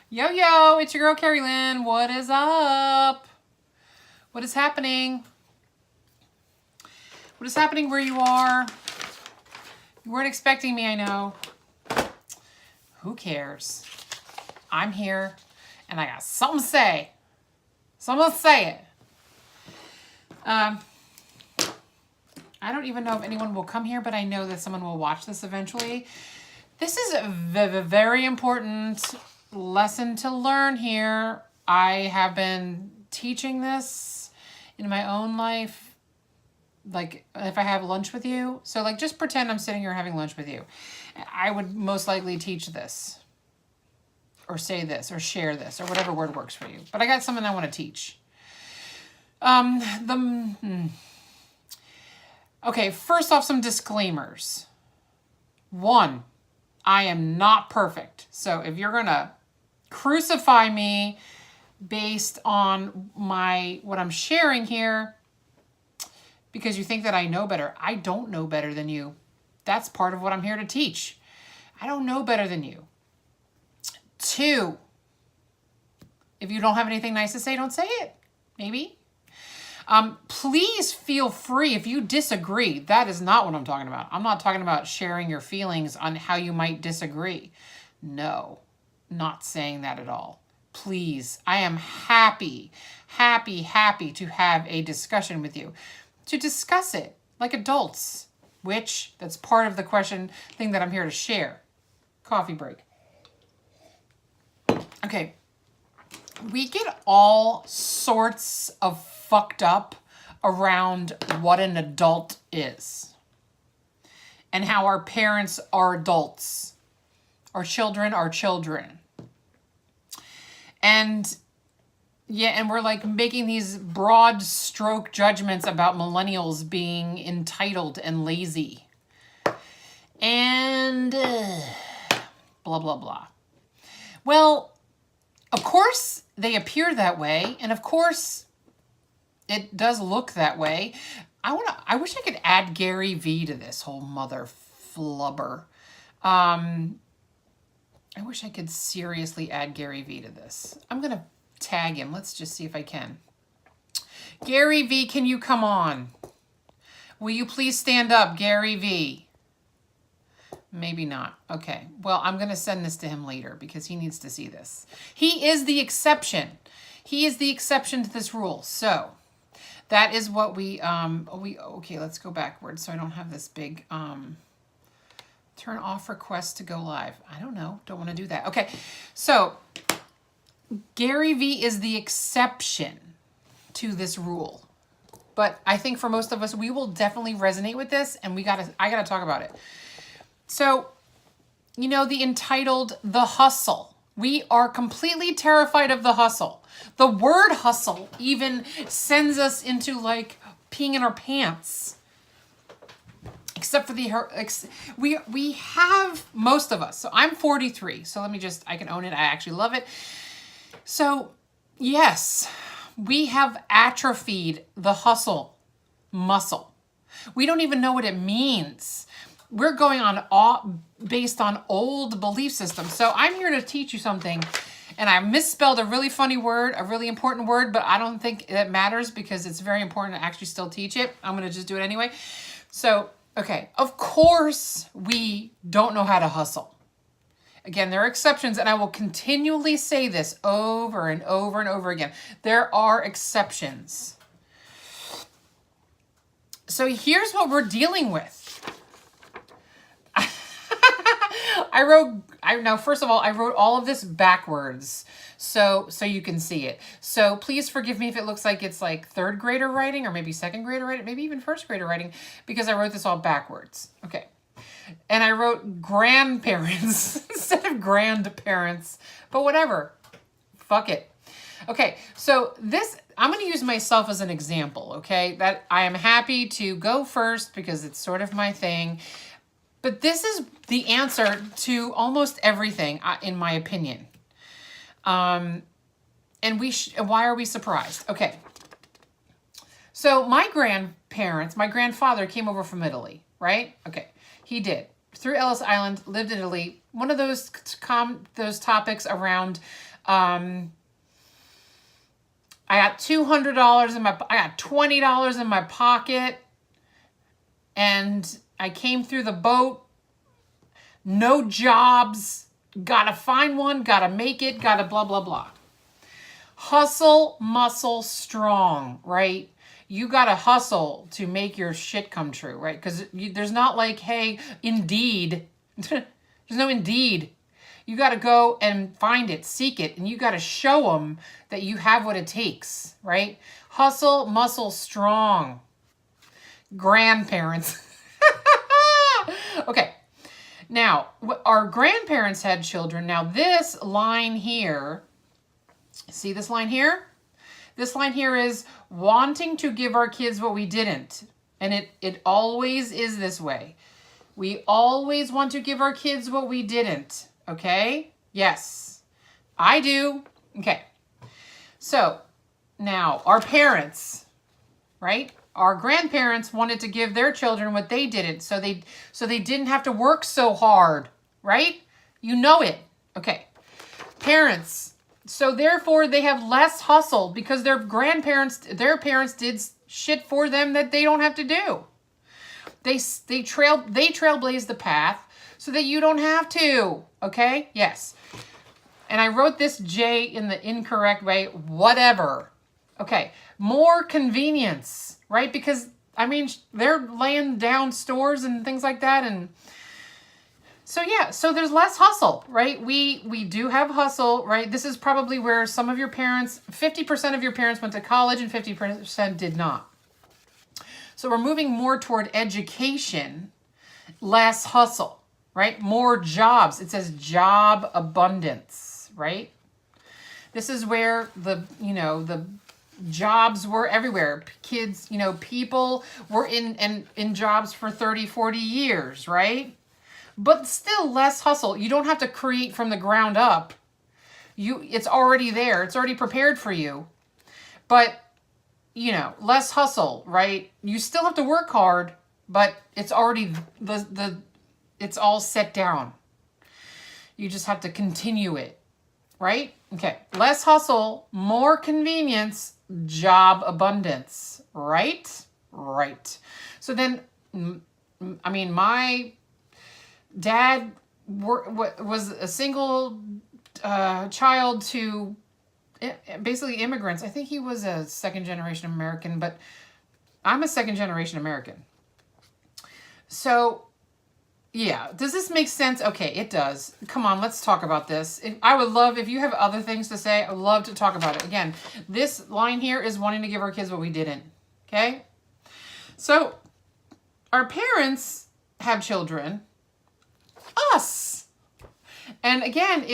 Yo, yo, it's your girl, Carrie Lynn. What is up? What is happening? What is happening where you are? You weren't expecting me, I know. Who cares? I'm here, and I got something to say. So I'm going to say it. I don't even know if anyone will come here, but I know that someone will watch this eventually. This is a very important lesson to learn here. I have been teaching this in my own life, like if I have lunch with you. So like just pretend I'm sitting here having lunch with you. I would most likely teach this or say this or share this or whatever word works for you. But I got something I want to teach. Okay, first off, some disclaimers. One, I am not perfect. So if you're going to crucify me based on what I'm sharing here because you think that I know better, I don't know better than you. That's part of what I'm here to teach. I don't know better than you. Two, if you don't have anything nice to say, don't say it. Maybe. Please feel free if you disagree. That is not what I'm talking about. I'm not talking about sharing your feelings on how you might disagree. No, not saying that at all. Please, I am happy to have a discussion with you, to discuss it like adults, which that's part of the thing that I'm here to share. Coffee break. Okay. We get all sorts of fucked up around what an adult is and how our parents are adults. Our children are children. And we're like making these broad stroke judgments about millennials being entitled and lazy. And blah, blah, blah. Well, of course they appear that way, and of course it does look that way. I wish I could add Gary V to this whole mother flubber. I wish I could seriously add Gary V to this. I'm going to tag him. Let's just see if I can. Gary V, can you come on? Will you please stand up, Gary V? Maybe not. Okay. Well, I'm going to send this to him later because he needs to see this. He is the exception. He is the exception to this rule. So that is what okay, let's go backwards so I don't have this big, turn off requests to go live. I don't know. Don't want to do that. Okay. So Gary V is the exception to this rule. But I think for most of us, we will definitely resonate with this and I got to talk about it. So, the entitled, the hustle. We are completely terrified of the hustle. The word hustle even sends us into like peeing in our pants. Except for we have, most of us. So I'm 43. So I can own it. I actually love it. So yes, we have atrophied the hustle muscle. We don't even know what it means. We're going on based on old belief systems. So I'm here to teach you something, and I misspelled a really funny word, a really important word, but I don't think it matters because it's very important to actually still teach it. I'm going to just do it anyway. So, okay, of course we don't know how to hustle. Again, there are exceptions, and I will continually say this over and over and over again. There are exceptions. So here's what we're dealing with. First of all, I wrote all of this backwards so you can see it. So please forgive me if it looks like it's like third grader writing or maybe second grader writing, maybe even first grader writing, because I wrote this all backwards. Okay. And I wrote grandparents instead of grandparents, but whatever. Fuck it. Okay. So I'm going to use myself as an example. Okay. That I am happy to go first because it's sort of my thing. But this is the answer to almost everything, in my opinion. And why are we surprised? Okay. So my grandfather came over from Italy, right? Okay. He did. Through Ellis Island, lived in Italy. One of those topics around I got $200 I got $20 in my pocket, and I came through the boat, no jobs, gotta find one, gotta make it, gotta blah, blah, blah. Hustle, muscle, strong, right? You gotta hustle to make your shit come true, right? Because there's not like, hey, Indeed. There's no Indeed. You got to go and find it, seek it, and you got to show them that you have what it takes, right? Hustle, muscle, strong. Grandparents. Okay. Now, our grandparents had children. Now, this line here, see this line here? This line here is wanting to give our kids what we didn't. And it always is this way. We always want to give our kids what we didn't. Okay? Yes. I do. Okay. So, now, our parents, right? Our grandparents wanted to give their children what they didn't, so they didn't have to work so hard, right? You know it. Okay. Parents, so therefore they have less hustle because their parents did shit for them that they don't have to do. They trailblazed the path so that you don't have to. Okay? Yes. And I wrote this J in the incorrect way. Whatever. Okay. More convenience, right? Because, I mean, they're laying down stores and things like that. And so, yeah. So there's less hustle, right? We do have hustle, right? This is probably where some of your parents, 50% of your parents went to college and 50% did not. So we're moving more toward education, less hustle. Right? More jobs. It says job abundance, right? This is where the jobs were everywhere. Kids, people were in jobs for 30, 40 years, right? But still less hustle. You don't have to create from the ground up. It's already there. It's already prepared for you. But, less hustle, right? You still have to work hard, but it's already it's all set down. You just have to continue it, right? Okay. Less hustle, more convenience, job abundance, right? Right. So then, I mean, my dad was a single child to basically immigrants. I think he was a second-generation American, but I'm a second-generation American. So, yeah. Does this make sense? Okay, it does. Come on, let's talk about this. I would love, if you have other things to say, I would love to talk about it. Again, this line here is wanting to give our kids what we didn't. Okay? So, our parents have children. Us. And again,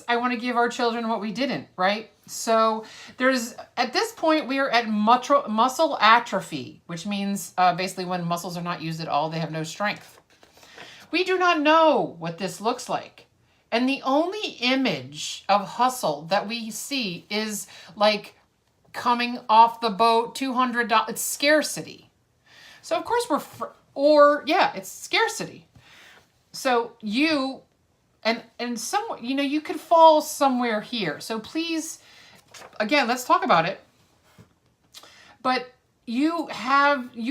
I want to give our children what we didn't, right? So, at this point, we are at muscle atrophy, which means basically when muscles are not used at all, they have no strength. We do not know what this looks like. And the only image of hustle that we see is like coming off the boat, $200. It's scarcity. So of course it's scarcity. So you, and you could fall somewhere here. So please, again, let's talk about it. But you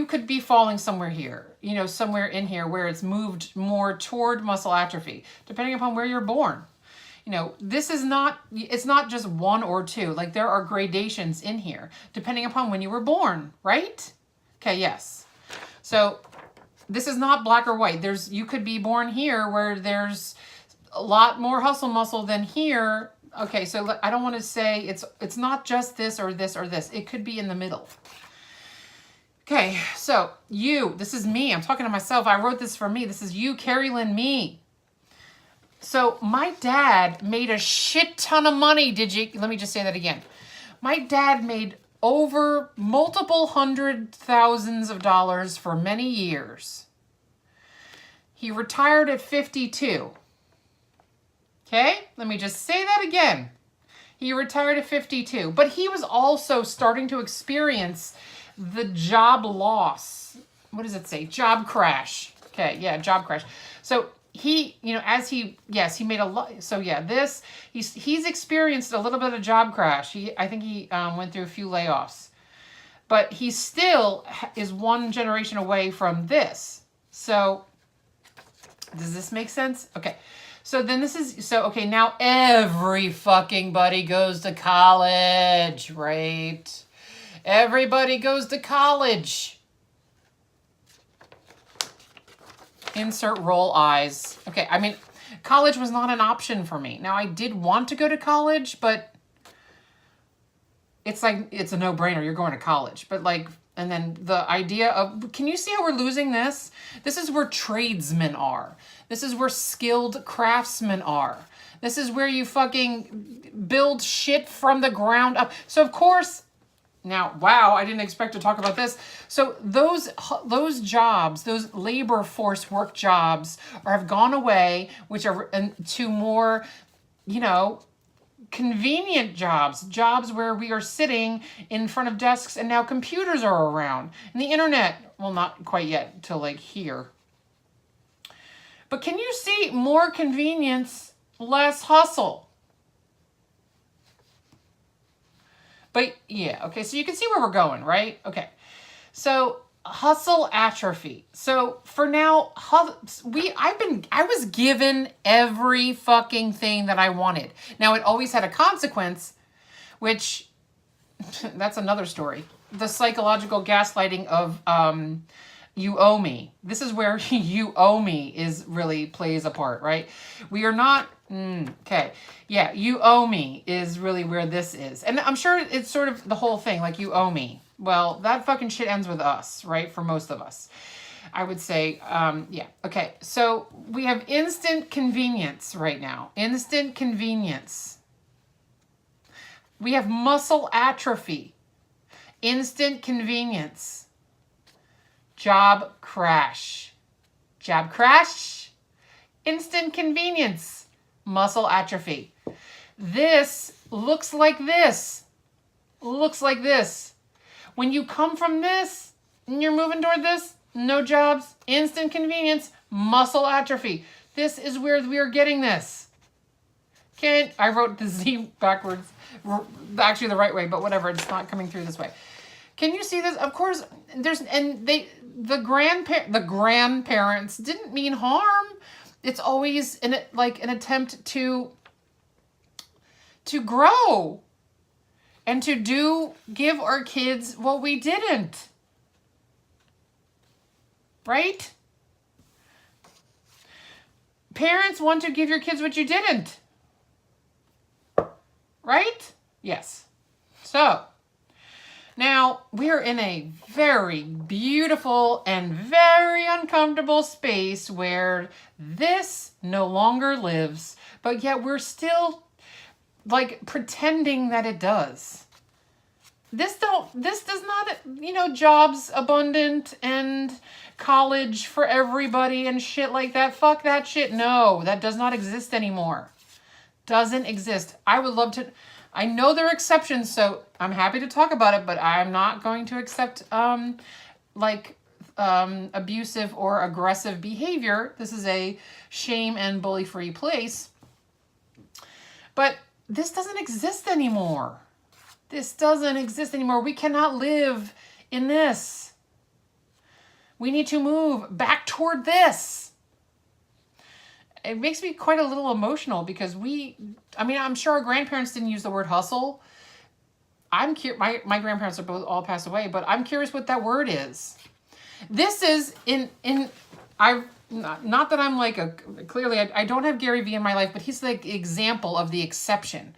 could be falling somewhere here, somewhere in here where it's moved more toward muscle atrophy, depending upon where you're born. It's not just one or two. Like there are gradations in here, depending upon when you were born, right? Okay, yes. So this is not black or white. You could be born here where there's a lot more hustle muscle than here. Okay, so I don't want to say it's not just this or this or this. It could be in the middle. Okay, so this is me. I'm talking to myself. I wrote this for me. This is you, Carrie Lynn, me. So my dad made a shit ton of money. Let me just say that again. My dad made over multiple $100,000s for many years. He retired at 52. Okay, let me just say that again. He retired at 52, but he was also starting to experience the job loss. What does it say? Job crash. Okay, yeah, job crash. So he, you know, as he, yes, he made a lot. So yeah, this, he's experienced a little bit of job crash. I think he went through a few layoffs, but he still is one generation away from this. So does this make sense? Okay. So then this is, so, okay, now every fucking buddy goes to college, right? Everybody goes to college. Insert roll eyes. Okay, I mean, college was not an option for me. Now, I did want to go to college, but it's like, it's a no-brainer. You're going to college. But like, and then the idea of, can you see how we're losing this? This is where tradesmen are. This is where skilled craftsmen are. This is where you fucking build shit from the ground up. So of course, now, wow, I didn't expect to talk about this. So those jobs, those labor force work jobs have gone away, which are to more, you know, convenient jobs where we are sitting in front of desks and now computers are around. And the internet, well, not quite yet till like here. But can you see more convenience, less hustle? But yeah, okay, so you can see where we're going, right? Okay, so hustle atrophy. So for now, I was given every fucking thing that I wanted. Now it always had a consequence, which that's another story. The psychological gaslighting of you owe me. This is where you owe me really plays a part, right? We are not, okay. Yeah, you owe me is really where this is. And I'm sure it's sort of the whole thing, like you owe me. Well, that fucking shit ends with us, right? For most of us. I would say, yeah. Okay, so we have instant convenience right now. Instant convenience. We have muscle atrophy. Instant convenience. Job crash. Job crash. Instant convenience. Muscle atrophy. This looks like this. Looks like this. When you come from this and you're moving toward this, no jobs, instant convenience, muscle atrophy. This is where we are getting this. Okay, I wrote the Z backwards, actually the right way, but whatever, it's not coming through this way. Can you see this? Of course, the grandparents didn't mean harm. It's always an attempt to grow and to give our kids what we didn't. Right? Parents want to give your kids what you didn't. Right? Yes. So, now, we're in a very beautiful and very uncomfortable space where this no longer lives, but yet we're still, like, pretending that it does. This does not, you know, jobs abundant and college for everybody and shit like that. Fuck that shit. No, that does not exist anymore. Doesn't exist. I would love to... I know there are exceptions, so I'm happy to talk about it, but I'm not going to accept abusive or aggressive behavior. This is a shame and bully-free place. But this doesn't exist anymore. This doesn't exist anymore. We cannot live in this. We need to move back toward this. It makes me quite a little emotional because I'm sure our grandparents didn't use the word hustle. My grandparents are all passed away, but I'm curious what that word is. This is not that I'm clearly I don't have Gary Vee in my life, but he's the example of the exception.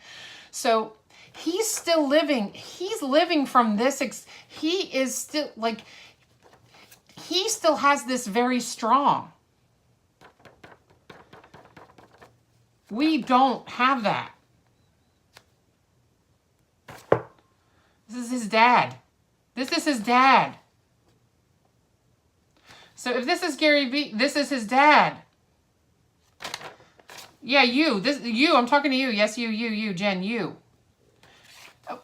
So he's still living. He's living from this. He is still he still has this very strong. We don't have that. This is his dad. This is his dad. So if this is Gary Vee, this is his dad. Yeah, you. I'm talking to you. Yes, you, Jen, you.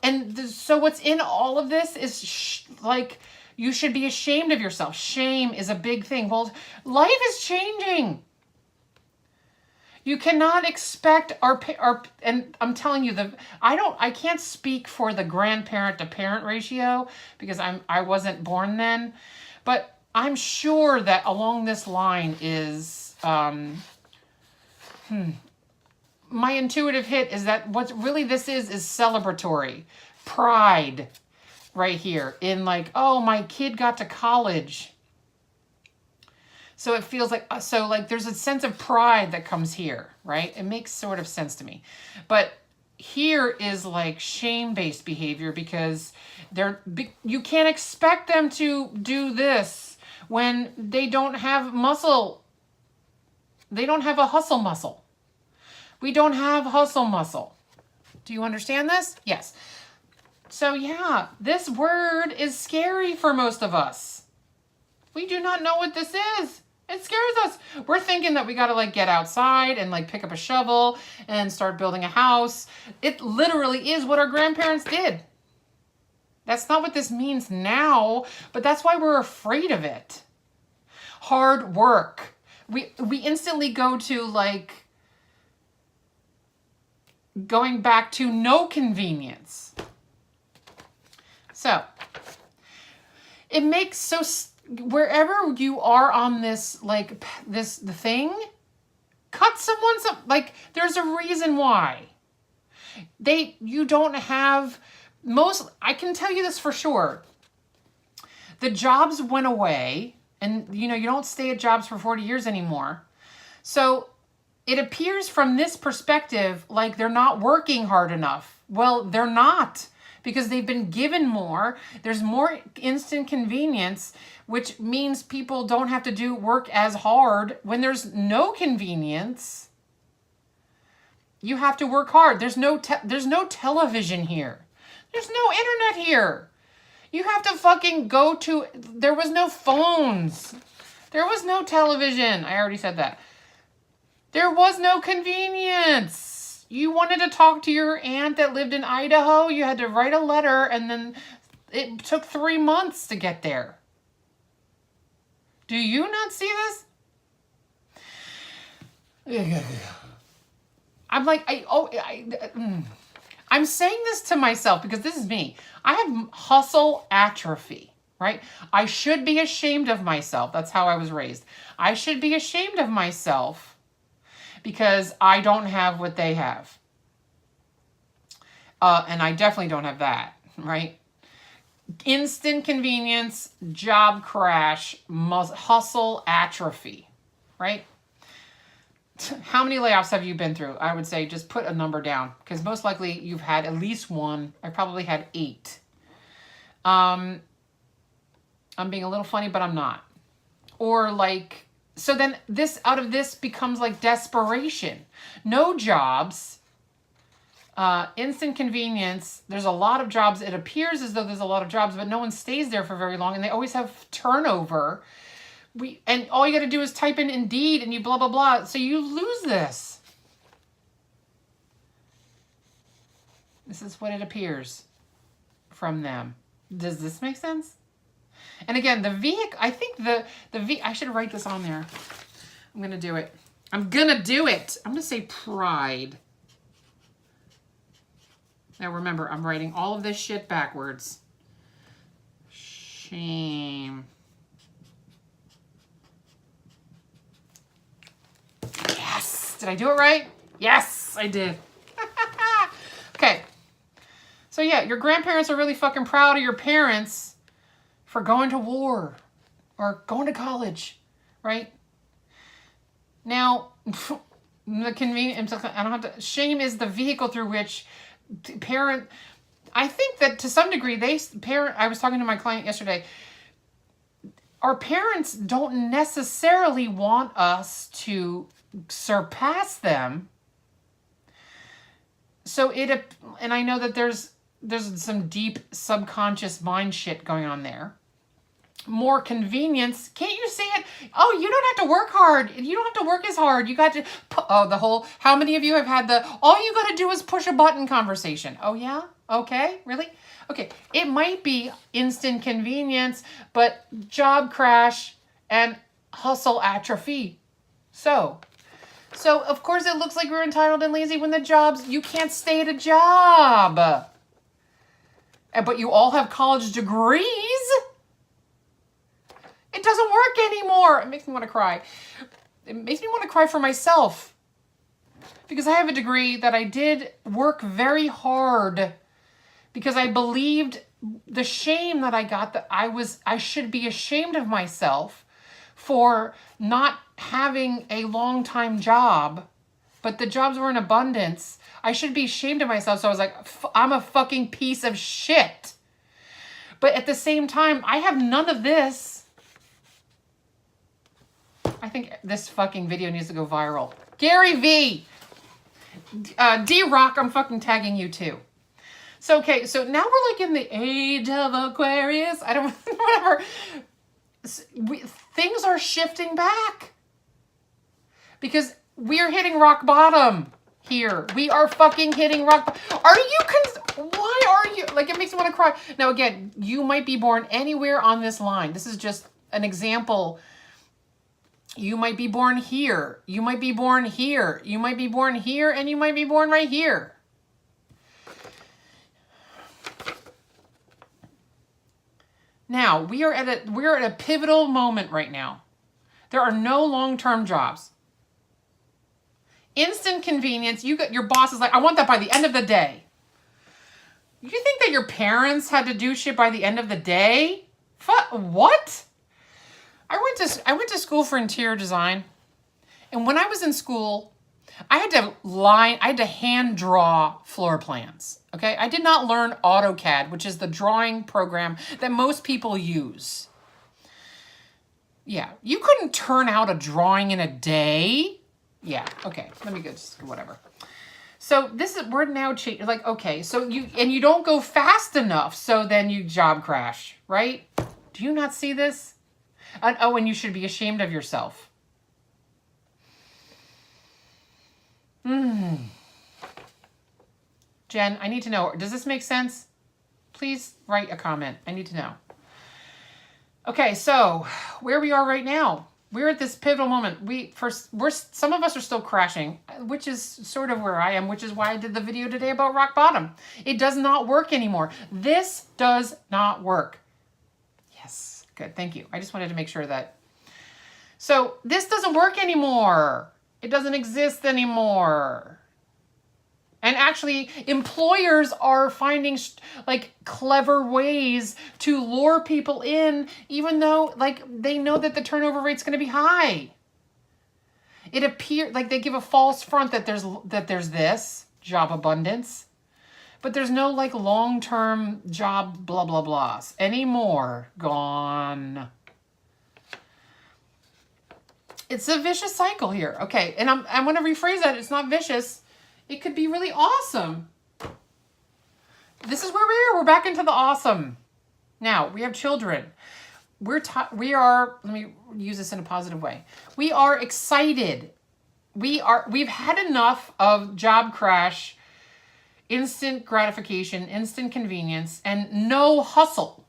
And so what's in all of this is you should be ashamed of yourself. Shame is a big thing. Well, life is changing. You cannot expect and I'm telling you, I can't speak for the grandparent to parent ratio because I wasn't born then, but I'm sure that along this line is, my intuitive hit is that what really this is celebratory. Pride right here in like, oh, my kid got to college. So it feels like, so like there's a sense of pride that comes here, right? It makes sort of sense to me. But here is like shame-based behavior because you can't expect them to do this when they don't have muscle. They don't have a hustle muscle. We don't have hustle muscle. Do you understand this? Yes. So yeah, this word is scary for most of us. We do not know what this is. It scares us. We're thinking that we got to like get outside and like pick up a shovel and start building a house. It literally is what our grandparents did. That's not what this means now, but that's why we're afraid of it. Hard work. We instantly go to like going back to no convenience. So it makes wherever you are on this, like the thing, cut someone's up. Like there's a reason why you don't have I can tell you this for sure. The jobs went away and you don't stay at jobs for 40 years anymore. So it appears from this perspective like they're not working hard enough. Well, they're not because they've been given more. There's more instant convenience, which means people don't have to do work as hard. When there's no convenience, you have to work hard. There's no television here. There's no internet here. You have to fucking there was no phones. There was no television. I already said that. There was no convenience. You wanted to talk to your aunt that lived in Idaho, you had to write a letter, and then it took 3 months to get there. Do you not see this? I'm like, I'm saying this to myself because this is me. I have hustle atrophy, right? I should be ashamed of myself. That's how I was raised. I should be ashamed of myself because I don't have what they have. And I definitely don't have that, right? Instant convenience, job crash, hustle atrophy, right? How many layoffs have you been through? I would say just put a number down because most likely you've had at least one. I probably had 8. I'm being a little funny, but I'm not. Or like, so then out of this becomes like desperation. No jobs, instant convenience. There's a lot of jobs. It appears as though there's a lot of jobs, but no one stays there for very long and they always have turnover. And all you got to do is type in Indeed and you blah, blah, blah. So you lose this. This is what it appears from them. Does this make sense? And again, the vehicle, I think I should write this on there. I'm going to do it. I'm going to say pride. Now remember, I'm writing all of this shit backwards. Shame. Yes! Did I do it right? Yes, I did. Okay. So yeah, your grandparents are really fucking proud of your parents for going to war or going to college, right? Now, the convenience, I don't have to, shame is the vehicle through which I think that to some degree, I was talking to my client yesterday, our parents don't necessarily want us to surpass them. So and I know that there's some deep subconscious mind shit going on there. More convenience. Can't you see it? Oh, you don't have to work hard. You don't have to work as hard. You got to, how many of you have had all you got to do is push a button conversation? Oh yeah? Okay, really? Okay, it might be instant convenience, but job crash and hustle atrophy. So, So, of course, it looks like we're entitled and lazy when the jobs, you can't stay at a job. But you all have college degrees. It doesn't work anymore. It makes me want to cry. It makes me want to cry for myself. Because I have a degree that I did work very hard because I believed the shame that I got, that I should be ashamed of myself for not having a long-time job, but the jobs were in abundance. I should be ashamed of myself. So I was like, I'm a fucking piece of shit. But at the same time, I have none of this. I think this fucking video needs to go viral. Gary V. D-Rock, I'm fucking tagging you too. So, okay, so now we're like in the age of Aquarius. I don't, whatever. Things are shifting back. Because we are hitting rock bottom here. We are fucking hitting rock bottom. Are you, why are you, like, it makes me want to cry. Now, again, you might be born anywhere on this line. This is just an example. You might be born here. You might be born here. You might be born here, and you might be born right here. Now, we're at a pivotal moment right now. There are no long-term jobs. Instant convenience. Your boss is like, I want that by the end of the day. You think that your parents had to do shit by the end of the day? What? I went to school for interior design, and when I was in school, I had to hand draw floor plans. Okay, I did not learn AutoCAD, which is the drawing program that most people use. Yeah, you couldn't turn out a drawing in a day. Yeah, okay, let me go, just whatever. So we're now changing, like, okay, so you don't go fast enough, so then you job crash, right? Do you not see this? And you should be ashamed of yourself. Jen, I need to know, does this make sense? Please write a comment. I need to know. Okay, so where we are right now, we're at this pivotal moment. Some of us are still crashing, which is sort of where I am, which is why I did the video today about rock bottom. It does not work anymore. This does not work. Yes, good, thank you. I just wanted to make sure that. So this doesn't work anymore. It doesn't exist anymore. And actually, employers are finding like clever ways to lure people in, even though like they know that the turnover rate's going to be high. It appears like they give a false front that there's this job abundance, but there's no like long-term job blah blah blahs anymore. Gone. It's a vicious cycle here. Okay, and I'm going to rephrase that. It's not vicious. It could be really awesome. This is where we are. We're back into the awesome. Now, we have children. We are, let me use this in a positive way. We are excited. We've had enough of job crash, instant gratification, instant convenience, and no hustle.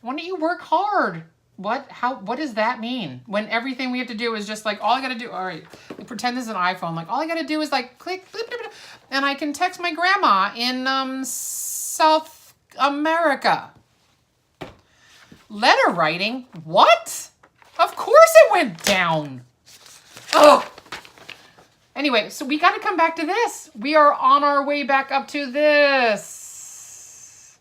Why don't you work hard? What does that mean? When everything we have to do is just like, all I got to do, all right, pretend this is an iPhone. Like, all I got to do is like click, blip, blip, blip, and I can text my grandma in South America. Letter writing? What? Of course it went down. Ugh. Anyway, so we got to come back to this. We are on our way back up to this.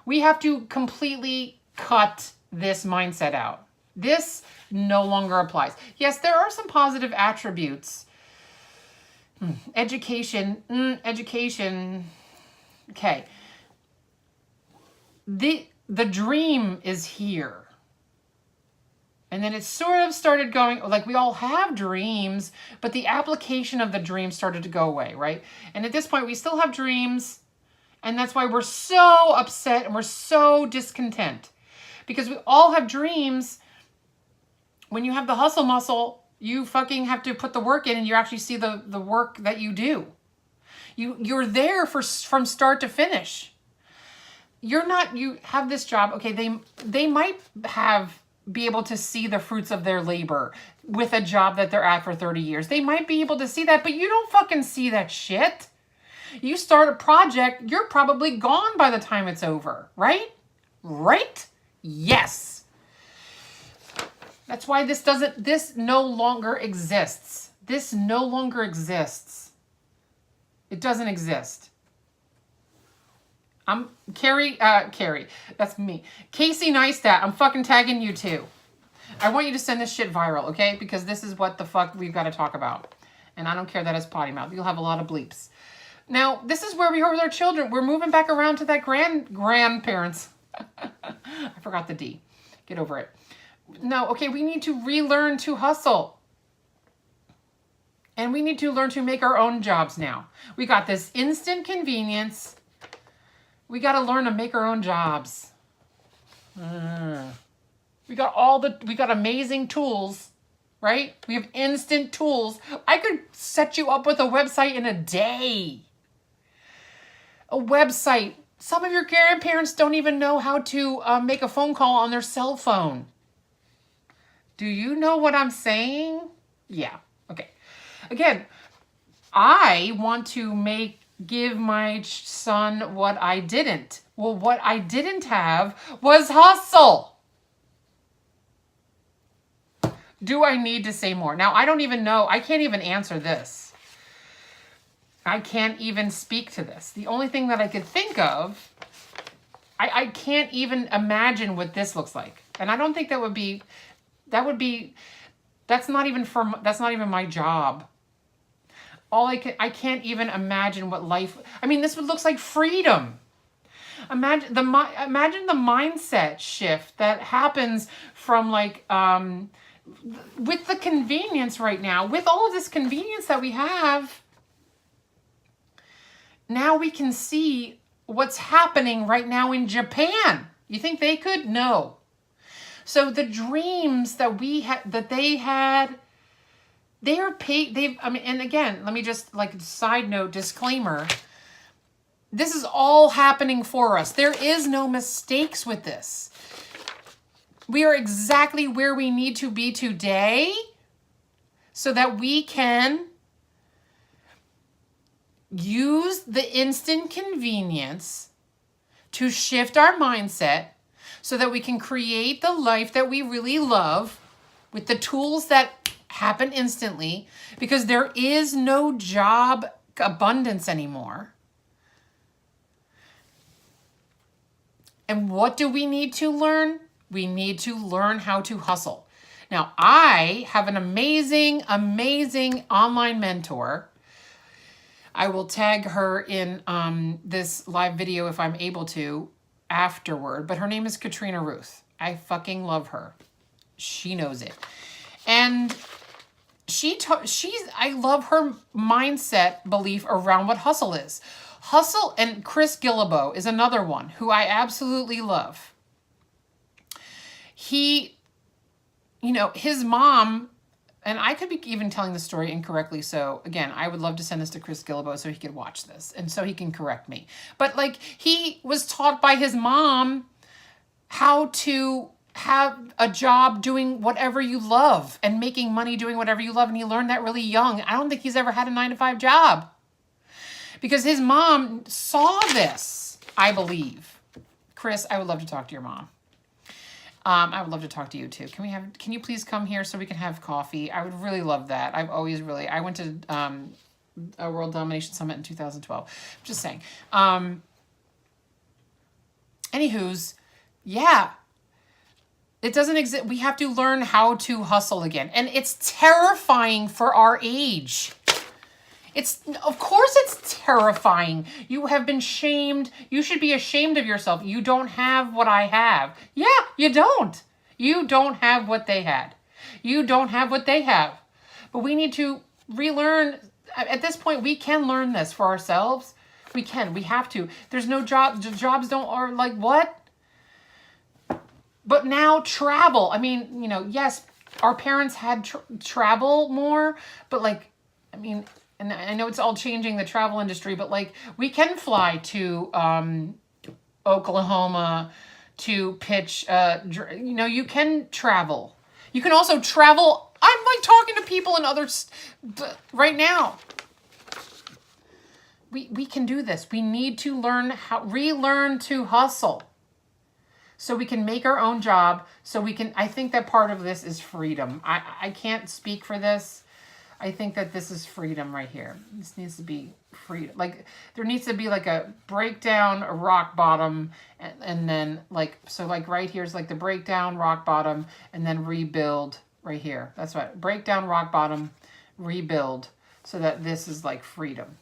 We have to completely cut this mindset out. This no longer applies. Yes, there are some positive attributes. Education. Okay. The dream is here. And then it sort of started going, like we all have dreams, but the application of the dream started to go away, right? And at this point, we still have dreams, and that's why we're so upset and we're so discontent. Because we all have dreams. When you have the hustle muscle, you fucking have to put the work in and you actually see the work that you do. You're there from start to finish. You have this job. Okay, they might be able to see the fruits of their labor. with a job that they're at for 30 years. They might be able to see that, but you don't fucking see that shit. You start a project, you're probably gone by the time it's over, right? Right? Yes. That's why this no longer exists. This no longer exists. It doesn't exist. I'm Carrie, that's me. Casey Neistat, I'm fucking tagging you too. I want you to send this shit viral, okay? Because this is what the fuck we've got to talk about. And I don't care that it's potty mouth. You'll have a lot of bleeps. Now, this is where we are with our children. We're moving back around to that grandparents. I forgot the D. Get over it. No, okay, we need to relearn to hustle. And we need to learn to make our own jobs now. We got this instant convenience. We got to learn to make our own jobs. We got amazing tools, right? We have instant tools. I could set you up with a website in a day. A website. Some of your grandparents don't even know how to make a phone call on their cell phone. Do you know what I'm saying? Yeah. Okay. Again, I want to give my son what I didn't. Well, what I didn't have was hustle. Do I need to say more? Now, I don't even know. I can't even answer this. I can't even speak to this. The only thing that I could think of, I can't even imagine what this looks like. And I don't think that's not even my job. I can't even imagine what life, I mean, this looks like freedom. Imagine the mindset shift that happens from like, with the convenience right now, with all of this convenience that we have, now we can see what's happening right now in Japan. You think they could? No. So the dreams that they had, they are paid. And again, let me just like side note disclaimer. This is all happening for us. There is no mistakes with this. We are exactly where we need to be today so that we can use the instant convenience to shift our mindset so that we can create the life that we really love with the tools that happen instantly, because there is no job abundance anymore. And what do we need to learn? We need to learn how to hustle. Now, I have an amazing, amazing online mentor. I will tag her in this live video if I'm able to afterward, but her name is Katrina Ruth. I fucking love her. She knows it. And I love her mindset belief around what hustle is. Hustle, and Chris Guillebeau is another one who I absolutely love. He, his mom, and I could be even telling the story incorrectly, so again, I would love to send this to Chris Guillebeau so he could watch this, and so he can correct me. But like, he was taught by his mom how to have a job doing whatever you love and making money doing whatever you love, and he learned that really young. I don't think he's ever had a 9-to-5 job. Because his mom saw this, I believe. Chris, I would love to talk to your mom. I would love to talk to you too. Can you please come here so we can have coffee? I would really love that. I went to a World Domination Summit in 2012. Just saying. Anywho's, yeah. It doesn't exist. We have to learn how to hustle again. And it's terrifying for our age. Of course it's terrifying. You have been shamed. You should be ashamed of yourself. You don't have what I have. Yeah, you don't. You don't have what they had. You don't have what they have. But we need to relearn. At this point, we can learn this for ourselves. We can. We have to. There's no job. Jobs are like, what? But now travel. I mean, yes, our parents had travel more, but like, I mean, and I know it's all changing the travel industry, but like, we can fly to Oklahoma to pitch. You can travel. You can also travel I'm like talking to people in others right now. We can do this. We need to relearn to hustle so we can make our own job. So we can, I think that part of this is freedom. I can't speak for this. I think that this is freedom right here. This needs to be freedom. Like there needs to be like a breakdown, a rock bottom, and then like, so like right here is like the breakdown, rock bottom, and then rebuild right here. That's what, breakdown, rock bottom, rebuild, so that this is like freedom.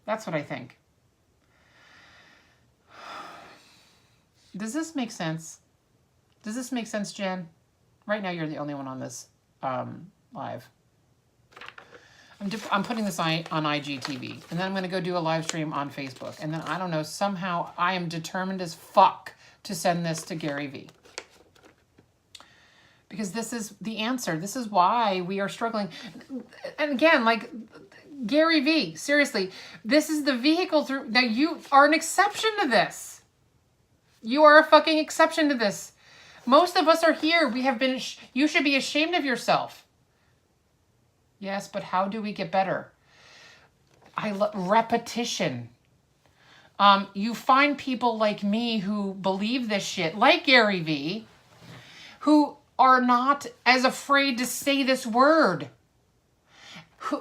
That's what I think. Does this make sense? Does this make sense, Jen? Right now, you're the only one on this live. I'm putting this on IGTV, and then I'm going to go do a live stream on Facebook. And then, I don't know, somehow I am determined as fuck to send this to Gary Vee. Because this is the answer. This is why we are struggling. And again, like, Gary Vee, seriously, this is the vehicle through... Now, you are an exception to this. You are a fucking exception to this. Most of us are here. We have been... You should be ashamed of yourself. Yes, but how do we get better? Repetition. You find people like me who believe this shit, like Gary Vee, who are not as afraid to say this word.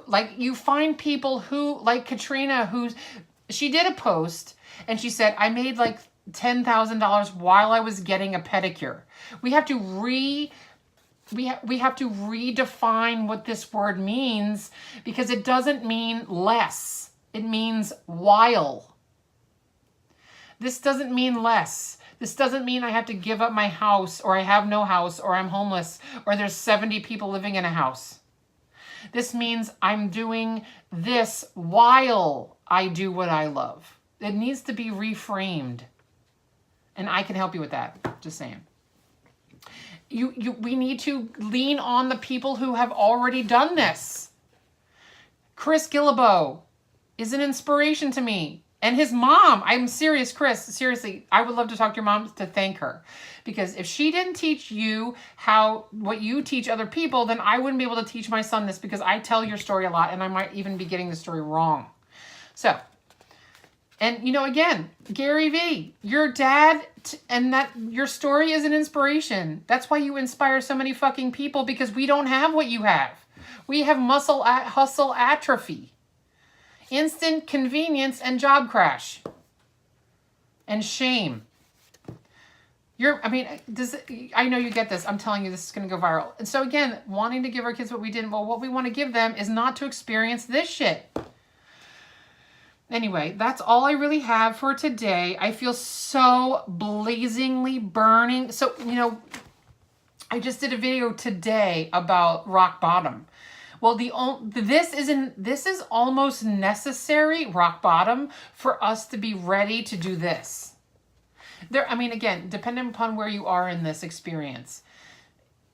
Like you find people who, like Katrina, she did a post and she said, I made like $10,000 while I was getting a pedicure. We have to redefine what this word means, because it doesn't mean less. It means while. This doesn't mean less. This doesn't mean I have to give up my house, or I have no house, or I'm homeless, or there's 70 people living in a house. This means I'm doing this while I do what I love. It needs to be reframed. And I can help you with that. Just saying. We need to lean on the people who have already done this. Chris Guillebeau is an inspiration to me. And his mom, I'm serious, Chris, seriously, I would love to talk to your mom to thank her. Because if she didn't teach you what you teach other people, then I wouldn't be able to teach my son this, because I tell your story a lot and I might even be getting the story wrong. So, and you know, again, Gary Vee, your dad, and that your story is an inspiration. That's why you inspire so many fucking people, because we don't have what you have. We have hustle atrophy. Instant convenience and job crash. And shame. I know you get this. I'm telling you, this is going to go viral. And so again, wanting to give our kids what we didn't, well, what we want to give them is not to experience this shit. Anyway, that's all I really have for today. I feel so blazingly burning. So, you know, I just did a video today about rock bottom. Well, this is almost necessary, rock bottom, for us to be ready to do this. Again, depending upon where you are in this experience,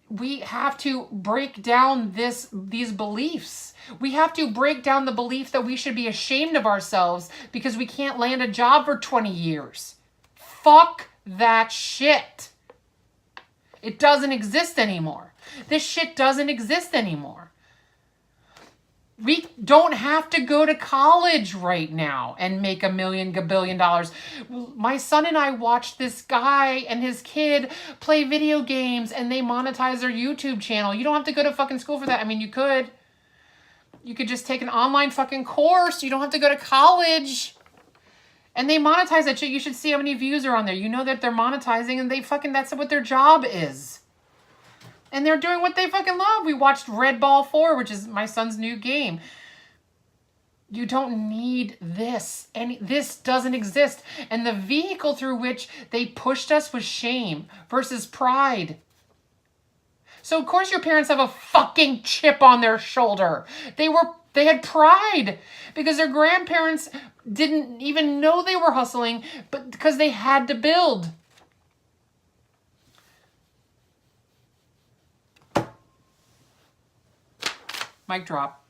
we have to break down these beliefs. We have to break down the belief that we should be ashamed of ourselves because we can't land a job for 20 years. Fuck that shit. It doesn't exist anymore. This shit doesn't exist anymore. We don't have to go to college right now and make $1 billion. My son and I watched this guy and his kid play video games and they monetize their YouTube channel. You don't have to go to fucking school for that. I mean, you could. You could just take an online fucking course. You don't have to go to college. And they monetize that shit. You should see how many views are on there. You know that they're monetizing and that's what their job is. And they're doing what they fucking love. We watched Red Ball 4, which is my son's new game. You don't need this. This doesn't exist. And the vehicle through which they pushed us was shame versus pride. So, of course, your parents have a fucking chip on their shoulder. They had pride because their grandparents didn't even know they were hustling, but because they had to build. Mic drop.